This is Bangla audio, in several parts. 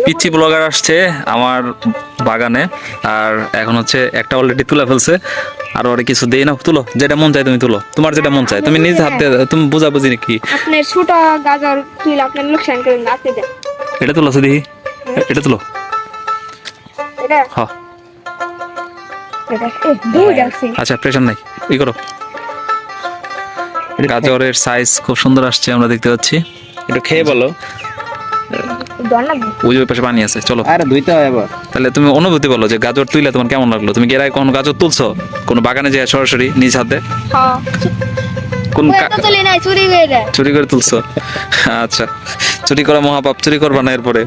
পিচ্চি ব্লগার আসছে আমার বাগানে, আর এখন হচ্ছে একটা অলরেডি তুলে ফেলছে, আর ওরে কিছু দেই না, তুলো যেটা মন চায় তুমি তুলো, তোমার যেটা মন চায় তুমি নিজ হাতে, তুমি বুঝাবুঝি নাকি? আপনার ছোট গাজর তুই আপনার লোকসান করেন না, আপনি দেন এটা তুলো দেখি, এটা তুলো। এটা হ্যাঁ এটা দুই আছে। আচ্ছা প্রেশার নাই, ই করো। গাজরের সাইজ খুব সুন্দর আসছে আমরা দেখতে পাচ্ছি। একটু খেয়ে বলো। দর লাগবে ওই যে ওই পাশে পানি আছে, চলো। আরে ধুইতে হয় আবার। তাহলে তুমি অনুভূতি বলো যে গাজর তুইলে তোমার কেমন লাগলো? তুমি কি এর আগে কোনো গাজর তুলছো কোনো বাগানে যে সরাসরি নিজ হাতে? হ্যাঁ কোন ওই তো চলে নাই চুরি করে চুরি করে তুলছো? আচ্ছা, চুরি করা মহাপাপ, চুরি করবা না এরপরে,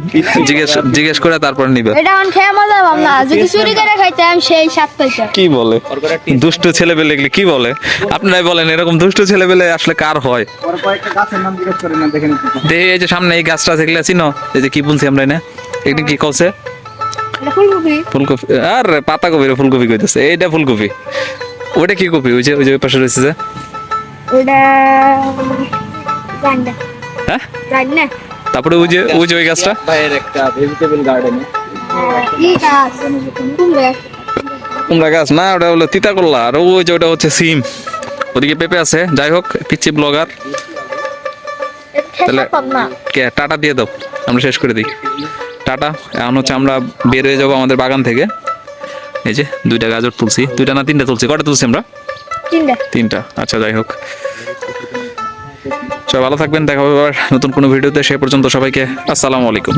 জিজ্ঞেস করে তারপর নিবে। এটা অন খেয়ে মজা পাম না, যদি চুরি করে খাইতাম সেই স্বাদ পাইতাম। কি বলে দুষ্ট ছেলেবেলে এগুলো কি বলে? আপনারাই বলেন এরকম দুষ্ট ছেলেবেলে আসলে কার হয়? ওর কয়েকটা গাছের নাম জিজ্ঞেস করেন না, দেখে নিতে। দেখি এই যে সামনে এই গাছটা দেখলে চিনো, এই যে কি বলছি আমরা না, একদিন কি কলছে? এটা ফুলকপি ফুলকপি? আর পাতা কপি রে, ফুলকপি কইতেছে, এইটা ফুলকপি। ওইটা কি কপি? ওই যে ওই পাশে রয়েছে যে, ওটা জানি না হ্যাঁ। জানি না তারপরে ওই যে ওই গাছটা বাইরের একটা ভেজিটেবল গার্ডেনে ই গাছ কুমড়া কুমড়া গাছ না, ওটা হলো তিতা করলা, আর ওই যে ওটা হচ্ছে সিম, ওদিকে পেঁপে আছে। যাই হোক, পিচ্ছি ব্লগার, তাহলে পাম না। কে টাটা দিয়ে দাও, আমরা শেষ করে দিই। টাটা। এখন হচ্ছে আমরা বের হয়ে যাবো আমাদের বাগান থেকে। এই যে দুইটা গাজর তুলছি, দুইটা না তিনটা তুলছি, কটা তুলছি আমরা? তিনটা। আচ্ছা যাই হোক, সবাই ভালো থাকবেন, দেখা হবে আবার নতুন কোনো ভিডিওতে। সে পর্যন্ত সবাইকে আসসালামু আলাইকুম।